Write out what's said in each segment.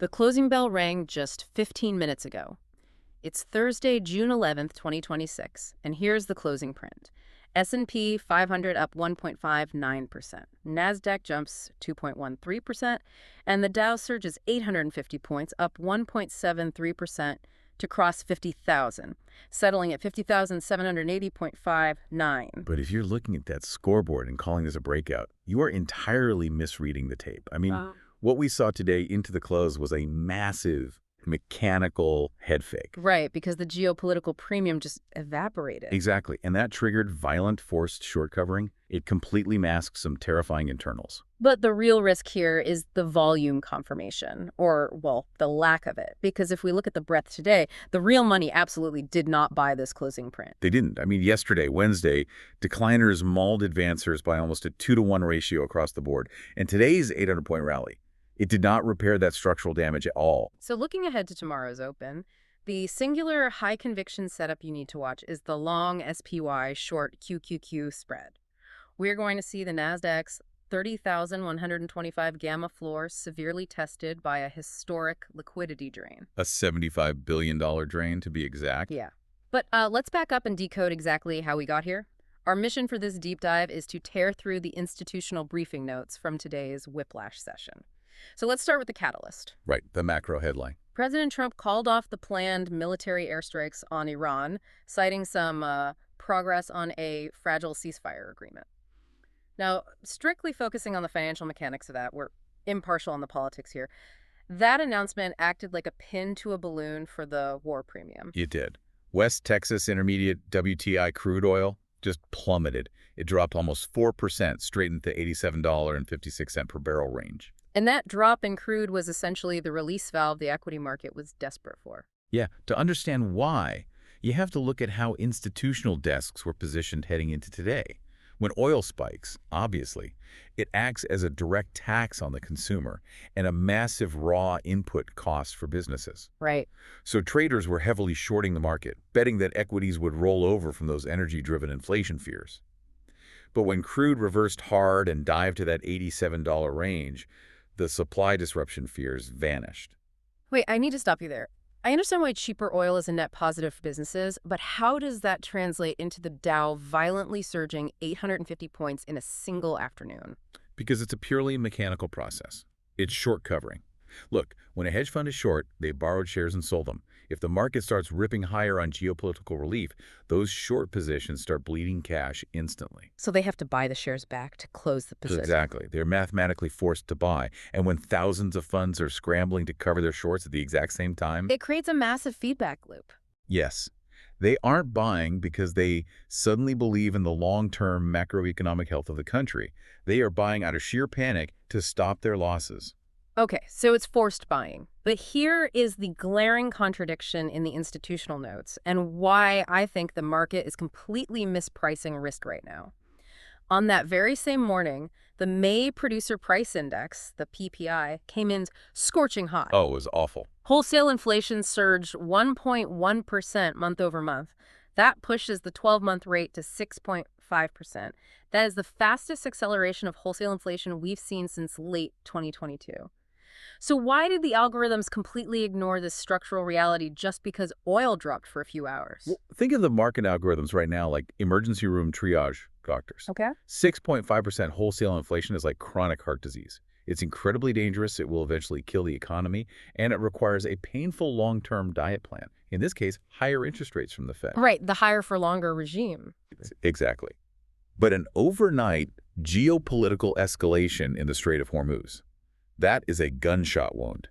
The closing bell rang just 15 minutes ago. It's Thursday, June 11th, 2026, and here's the closing print. S&P 500 up 1.59%. Nasdaq jumps 2.13%, and the Dow surges 850 points, up 1.73% to cross 50,000, settling at 50,780.59. But if you're looking at that scoreboard and calling this a breakout, you are entirely misreading the tape. What we saw today into the close was a massive mechanical head fake. Right, because the geopolitical premium just evaporated. Exactly, and that triggered violent forced short covering. It completely masks some terrifying internals. But the real risk here is the volume confirmation, or, well, the lack of it. Because if we look at the breadth today, the real money absolutely did not buy this closing print. They didn't. Yesterday, Wednesday, decliners mauled advancers by almost a 2-to-1 ratio across the board. And today's 800-point rally, it did not repair that structural damage at all. So looking ahead to tomorrow's open, the singular high-conviction setup you need to watch is the long SPY short QQQ spread. We're going to see the Nasdaq's 30,125 gamma floor severely tested by a historic liquidity drain. A $75 billion drain, to be exact. Yeah. But let's back up and decode exactly how we got here. Our mission for this deep dive is to tear through the institutional briefing notes from today's whiplash session. So let's start with the catalyst. Right, the macro headline. President Trump called off the planned military airstrikes on Iran, citing some progress on a fragile ceasefire agreement. Now, strictly focusing on the financial mechanics of that, we're impartial on the politics here. That announcement acted like a pin to a balloon for the war premium. It did. West Texas Intermediate WTI crude oil just plummeted. It dropped almost 4% straight into the $87.56 per barrel range. And that drop in crude was essentially the release valve the equity market was desperate for. Yeah, to understand why, you have to look at how institutional desks were positioned heading into today. When oil spikes, obviously, it acts as a direct tax on the consumer and a massive raw input cost for businesses. Right. So traders were heavily shorting the market, betting that equities would roll over from those energy-driven inflation fears. But when crude reversed hard and dived to that $87 range, the supply disruption fears vanished. Wait, I need to stop you there. I understand why cheaper oil is a net positive for businesses, but how does that translate into the Dow violently surging 850 points in a single afternoon? Because it's a purely mechanical process. It's short covering. Look, when a hedge fund is short, they borrowed shares and sold them. If the market starts ripping higher on geopolitical relief, those short positions start bleeding cash instantly. So they have to buy the shares back to close the position. Exactly. They're mathematically forced to buy. And when thousands of funds are scrambling to cover their shorts at the exact same time, it creates a massive feedback loop. Yes. They aren't buying because they suddenly believe in the long-term macroeconomic health of the country. They are buying out of sheer panic to stop their losses. Okay, so it's forced buying. But here is the glaring contradiction in the institutional notes and why I think the market is completely mispricing risk right now. On that very same morning, the May Producer Price Index, the PPI, came in scorching hot. Oh, it was awful. Wholesale inflation surged 1.1% month over month. That pushes the 12-month rate to 6.5%. That is the fastest acceleration of wholesale inflation we've seen since late 2022. So why did the algorithms completely ignore this structural reality just because oil dropped for a few hours? Well, think of the market algorithms right now like emergency room triage doctors. Okay. 6.5% wholesale inflation is like chronic heart disease. It's incredibly dangerous, it will eventually kill the economy, and it requires a painful long-term diet plan. In this case, higher interest rates from the Fed. Right, the higher for longer regime. Exactly. But an overnight geopolitical escalation in the Strait of Hormuz, that is a gunshot wound.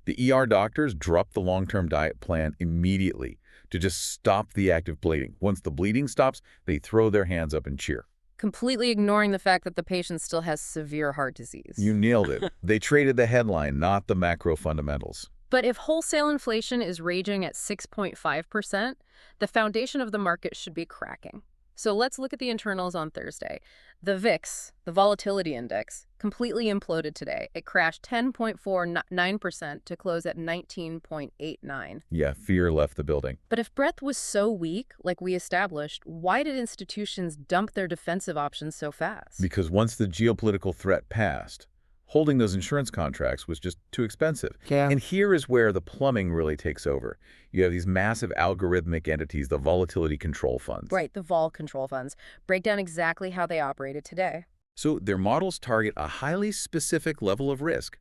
The ER doctors dropped the long-term diet plan immediately to just stop the active bleeding. Once the bleeding stops, they throw their hands up and cheer. Completely ignoring the fact that the patient still has severe heart disease. You nailed it. They traded the headline, not the macro fundamentals. But if wholesale inflation is raging at 6.5%, the foundation of the market should be cracking. So let's look at the internals on Thursday. The VIX, the volatility index, completely imploded today. It crashed 10.49% to close at 19.89. Yeah, fear left the building. But if breadth was so weak, like we established, why did institutions dump their defensive options so fast? Because once the geopolitical threat passed, Holding those insurance contracts was just too expensive. Yeah. And here is where the plumbing really takes over. You have these massive algorithmic entities, the volatility control funds. Right, the vol control funds break down exactly how they operated today. So their models target a highly specific level of risk.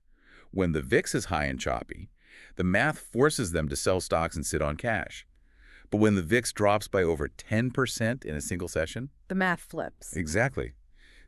When the VIX is high and choppy, the math forces them to sell stocks and sit on cash. But when the VIX drops by over 10% in a single session, The math flips. exactly.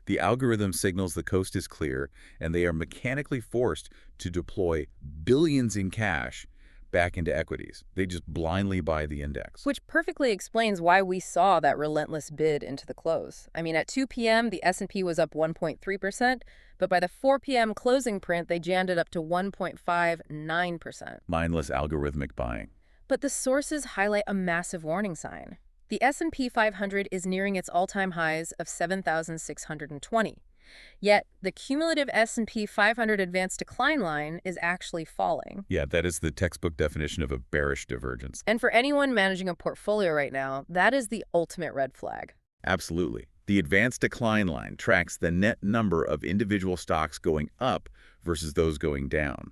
The algorithm signals the coast is clear, and they are mechanically forced to deploy billions in cash back into equities. They just blindly buy the index. Which perfectly explains why we saw that relentless bid into the close. I mean, at 2 p.m., the S&P was up 1.3%, but by the 4 p.m. closing print, they jammed it up to 1.59%. Mindless algorithmic buying. But the sources highlight a massive warning sign. The S&P 500 is nearing its all-time highs of 7,620. Yet, the cumulative S&P 500 advanced decline line is actually falling. Yeah, that is the textbook definition of a bearish divergence. And for anyone managing a portfolio right now, that is the ultimate red flag. Absolutely. The advanced decline line tracks the net number of individual stocks going up versus those going down.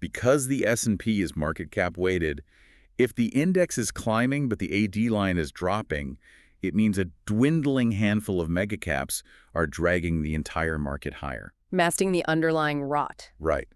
Because the S&P is market cap weighted, if the index is climbing but the AD line is dropping, it means a dwindling handful of megacaps are dragging the entire market higher. Masking the underlying rot. Right.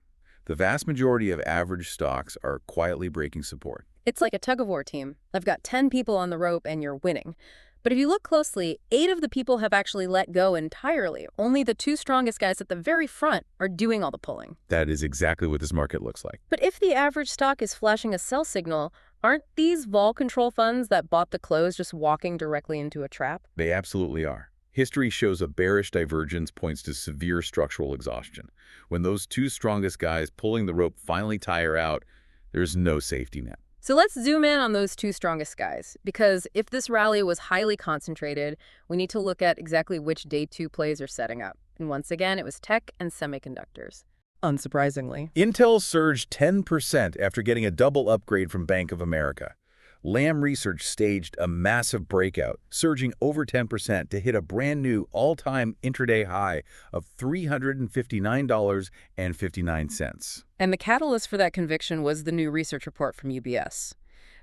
The vast majority of average stocks are quietly breaking support. It's like a tug-of-war team. I've got 10 people on the rope and you're winning. But if you look closely, 8 of the people have actually let go entirely. Only the 2 strongest guys at the very front are doing all the pulling. That is exactly what this market looks like. But if the average stock is flashing a sell signal, aren't these vol control funds that bought the close just walking directly into a trap? They absolutely are. History shows a bearish divergence points to severe structural exhaustion. When those 2 strongest guys pulling the rope finally tire out, there's no safety net. So let's zoom in on those 2 strongest guys, because if this rally was highly concentrated, we need to look at exactly which day 2 plays are setting up. And once again, it was tech and semiconductors. Unsurprisingly. Intel surged 10% after getting a double upgrade from Bank of America. Lam Research staged a massive breakout, surging over 10% to hit a brand new all-time intraday high of $359.59. And the catalyst for that conviction was the new research report from UBS.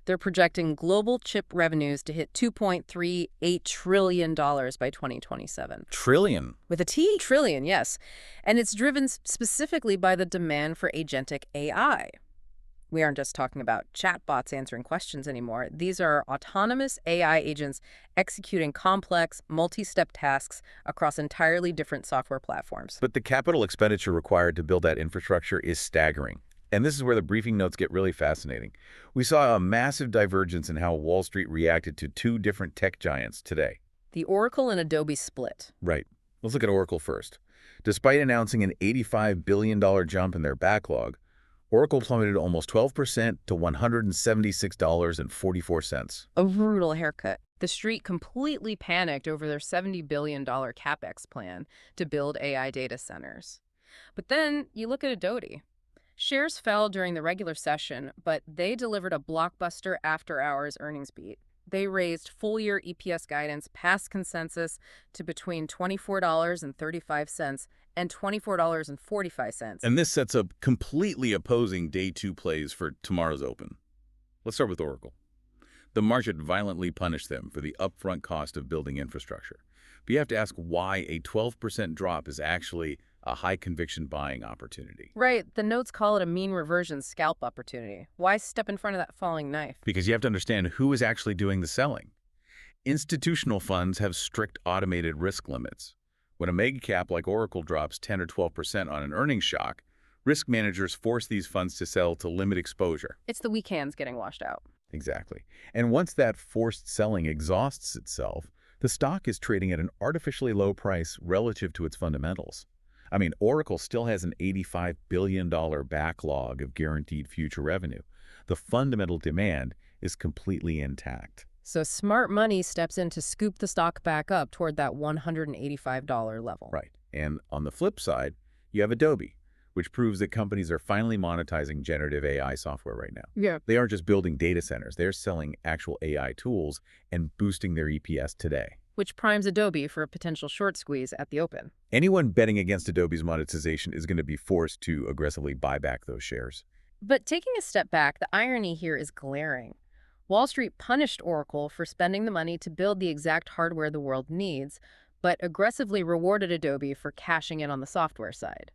They're projecting global chip revenues to hit $2.38 trillion by 2027. Trillion? With a T? Trillion, yes. And it's driven specifically by the demand for agentic AI. We aren't just talking about chatbots answering questions anymore. These are autonomous AI agents executing complex, multi-step tasks across entirely different software platforms. But the capital expenditure required to build that infrastructure is staggering. And this is where the briefing notes get really fascinating. We saw a massive divergence in how Wall Street reacted to 2 different tech giants today. The Oracle and Adobe split. Right. Let's look at Oracle first. Despite announcing an $85 billion jump in their backlog, Oracle plummeted almost 12% to $176.44. A brutal haircut. The street completely panicked over their $70 billion CapEx plan to build AI data centers. But then you look at Adobe. Shares fell during the regular session, but they delivered a blockbuster after-hours earnings beat. They raised full-year EPS guidance past consensus to between $24.35 and $24.45. And this sets up completely opposing day 2 plays for tomorrow's open. Let's start with Oracle. The market violently punished them for the upfront cost of building infrastructure. But you have to ask why a 12% drop is actually a high-conviction buying opportunity. Right. The notes call it a mean reversion scalp opportunity. Why step in front of that falling knife? Because you have to understand who is actually doing the selling. Institutional funds have strict automated risk limits. When a mega cap like Oracle drops 10 or 12% on an earnings shock, risk managers force these funds to sell to limit exposure. It's the weak hands getting washed out. Exactly. And once that forced selling exhausts itself, the stock is trading at an artificially low price relative to its fundamentals. I mean, Oracle still has an $85 billion backlog of guaranteed future revenue. The fundamental demand is completely intact. So smart money steps in to scoop the stock back up toward that $185 level. Right. And on the flip side, you have Adobe, which proves that companies are finally monetizing generative AI software right now. Yeah. They aren't just building data centers. They're selling actual AI tools and boosting their EPS today. which primes Adobe for a potential short squeeze at the open. Anyone betting against Adobe's monetization is going to be forced to aggressively buy back those shares. But taking a step back, the irony here is glaring. Wall Street punished Oracle for spending the money to build the exact hardware the world needs, but aggressively rewarded Adobe for cashing in on the software side.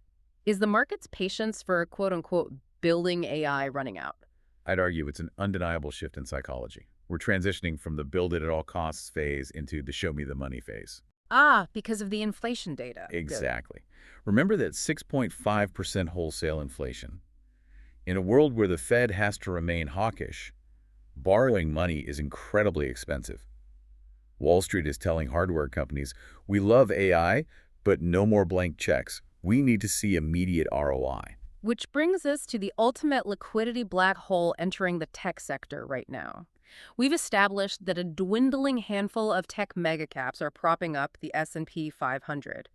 Is the market's patience for quote-unquote building AI running out? I'd argue it's an undeniable shift in psychology. We're transitioning from the build it at all costs phase into the show me the money phase. Ah, because of the inflation data. Exactly. Remember that 6.5% wholesale inflation. In a world where the Fed has to remain hawkish, borrowing money is incredibly expensive. Wall Street is telling hardware companies, we love AI, but no more blank checks. We need to see immediate ROI. Which brings us to the ultimate liquidity black hole entering the tech sector right now. We've established that a dwindling handful of tech megacaps are propping up the S&P 500.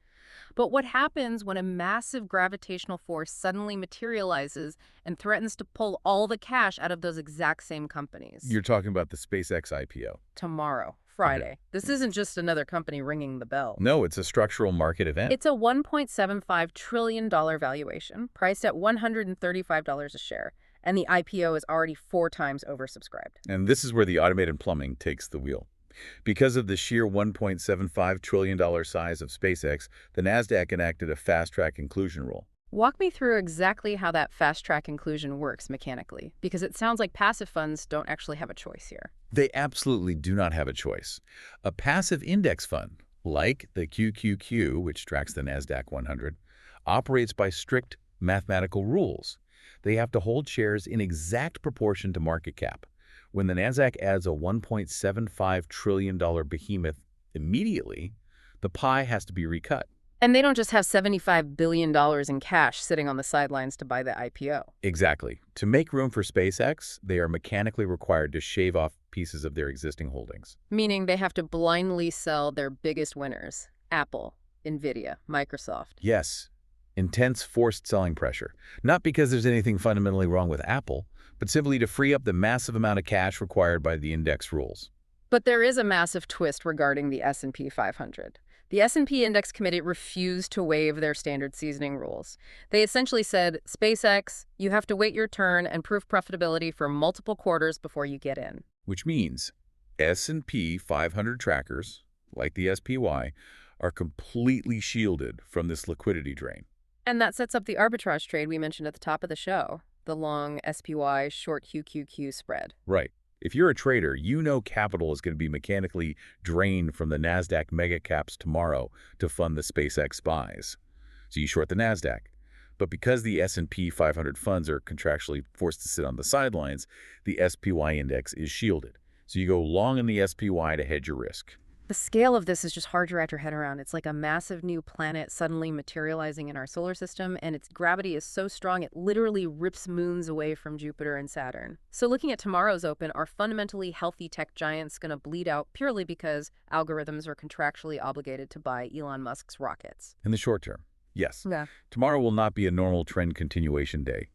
But what happens when a massive gravitational force suddenly materializes and threatens to pull all the cash out of those exact same companies? You're talking about the SpaceX IPO. Tomorrow, Friday. Okay. This isn't just another company ringing the bell. No, it's a structural market event. It's a $1.75 trillion valuation, priced at $135 a share, and the IPO is already 4 times oversubscribed. And this is where the automated plumbing takes the wheel. Because of the sheer $1.75 trillion size of SpaceX, the Nasdaq enacted a fast-track inclusion rule. Walk me through exactly how that fast-track inclusion works mechanically, because it sounds like passive funds don't actually have a choice here. They absolutely do not have a choice. A passive index fund, like the QQQ, which tracks the Nasdaq 100, operates by strict mathematical rules. They have to hold shares in exact proportion to market cap. When the Nasdaq adds a $1.75 trillion behemoth immediately, the pie has to be recut. And they don't just have $75 billion in cash sitting on the sidelines to buy the IPO. Exactly. To make room for SpaceX, they are mechanically required to shave off pieces of their existing holdings. Meaning they have to blindly sell their biggest winners, Apple, Nvidia, Microsoft. Yes, intense forced selling pressure. Not because there's anything fundamentally wrong with Apple, but simply to free up the massive amount of cash required by the index rules. But there is a massive twist regarding the S&P 500. The S&P Index Committee refused to waive their standard seasoning rules. They essentially said, SpaceX, you have to wait your turn and prove profitability for multiple quarters before you get in. Which means S&P 500 trackers, like the SPY, are completely shielded from this liquidity drain. And that sets up the arbitrage trade we mentioned at the top of the show, the long SPY short QQQ spread. Right. If you're a trader, you know capital is going to be mechanically drained from the Nasdaq megacaps tomorrow to fund the SpaceX buys. So you short the Nasdaq. But because the S&P 500 funds are contractually forced to sit on the sidelines, the SPY index is shielded. So you go long in the SPY to hedge your risk. The scale of this is just hard to wrap your head around. It's like a massive new planet suddenly materializing in our solar system, and its gravity is so strong it literally rips moons away from Jupiter and Saturn. So looking at tomorrow's open, are fundamentally healthy tech giants going to bleed out purely because algorithms are contractually obligated to buy Elon Musk's rockets? In the short term, yes. Yeah. Tomorrow will not be a normal trend continuation day.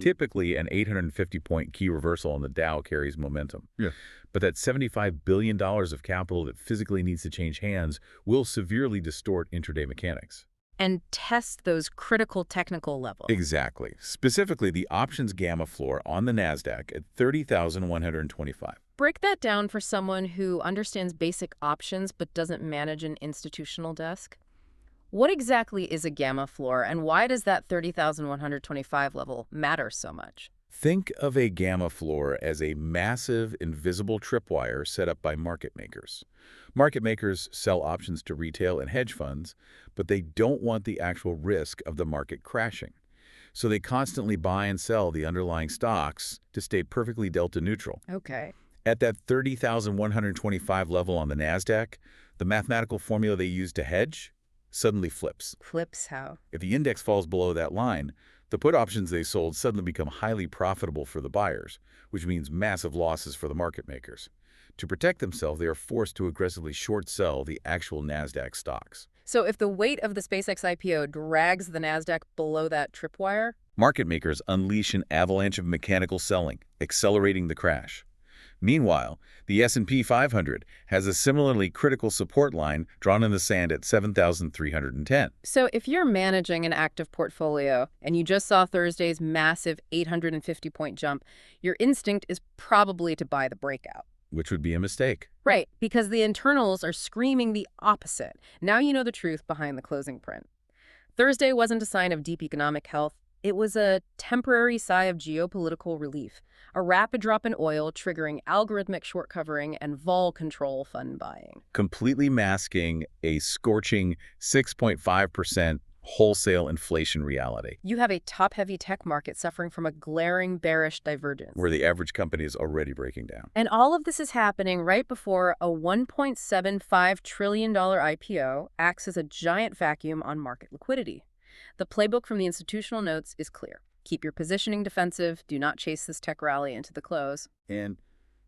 Typically, an 850-point key reversal on the Dow carries momentum. Yeah. But that $75 billion of capital that physically needs to change hands will severely distort intraday mechanics. And test those critical technical levels. Exactly. Specifically, the options gamma floor on the Nasdaq at 30,125. Break that down for someone who understands basic options but doesn't manage an institutional desk. What exactly is a gamma floor, and why does that 30,125 level matter so much? Think of a gamma floor as a massive, invisible tripwire set up by market makers. Market makers sell options to retail and hedge funds, but they don't want the actual risk of the market crashing. So they constantly buy and sell the underlying stocks to stay perfectly delta neutral. Okay. At that 30,125 level on the Nasdaq, the mathematical formula they use to hedge suddenly flips. Flips how? If the index falls below that line, the put options they sold suddenly become highly profitable for the buyers, which means massive losses for the market makers. To protect themselves, they are forced to aggressively short sell the actual Nasdaq stocks. So if the weight of the SpaceX IPO drags the Nasdaq below that tripwire? Market makers unleash an avalanche of mechanical selling, accelerating the crash. Meanwhile, the S&P 500 has a similarly critical support line drawn in the sand at 7,310. So if you're managing an active portfolio and you just saw Thursday's massive 850-point jump, your instinct is probably to buy the breakout. Which would be a mistake. Right, because the internals are screaming the opposite. Now you know the truth behind the closing print. Thursday wasn't a sign of deep economic health. It was a temporary sigh of geopolitical relief, a rapid drop in oil triggering algorithmic short covering and vol control fund buying. Completely masking a scorching 6.5% wholesale inflation reality, You have a top-heavy tech market suffering from a glaring bearish divergence. where the average company is already breaking down. And all of this is happening right before a $1.75 trillion IPO acts as a giant vacuum on market liquidity. The playbook from the institutional notes is clear. Keep your positioning defensive. Do not chase this tech rally into the close. And,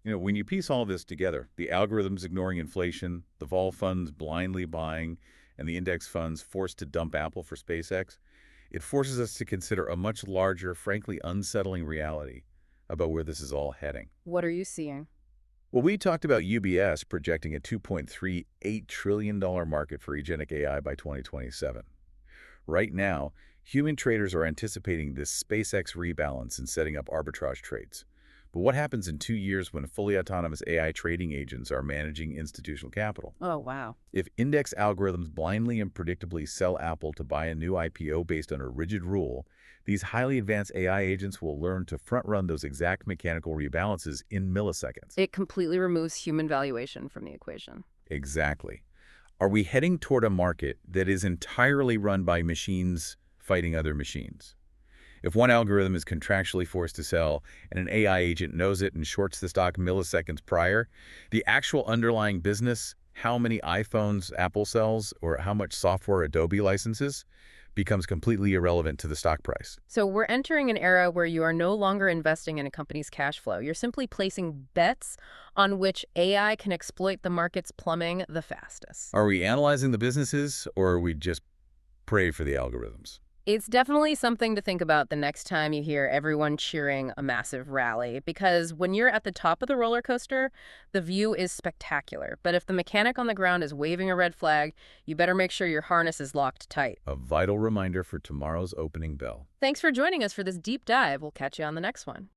when you piece all this together, the algorithms ignoring inflation, the vol funds blindly buying, and the index funds forced to dump Apple for SpaceX, it forces us to consider a much larger, frankly unsettling reality about where this is all heading. What are you seeing? Well, we talked about UBS projecting a $2.38 trillion market for agentic AI by 2027. Right now, human traders are anticipating this SpaceX rebalance and setting up arbitrage trades. But what happens in 2 years when fully autonomous AI trading agents are managing institutional capital? Oh, wow. If index algorithms blindly and predictably sell Apple to buy a new IPO based on a rigid rule, these highly advanced AI agents will learn to front-run those exact mechanical rebalances in milliseconds. It completely removes human valuation from the equation. Exactly. Are we heading toward a market that is entirely run by machines fighting other machines? If one algorithm is contractually forced to sell and an AI agent knows it and shorts the stock milliseconds prior, the actual underlying business, how many iPhones Apple sells or how much software Adobe licenses, becomes completely irrelevant to the stock price. So we're entering an era where you are no longer investing in a company's cash flow. You're simply placing bets on which AI can exploit the market's plumbing the fastest. Are we analyzing the businesses or are we just pray for the algorithms? It's definitely something to think about the next time you hear everyone cheering a massive rally, because when you're at the top of the roller coaster, the view is spectacular. But if the mechanic on the ground is waving a red flag, you better make sure your harness is locked tight. A vital reminder for tomorrow's opening bell. Thanks for joining us for this deep dive. We'll catch you on the next one.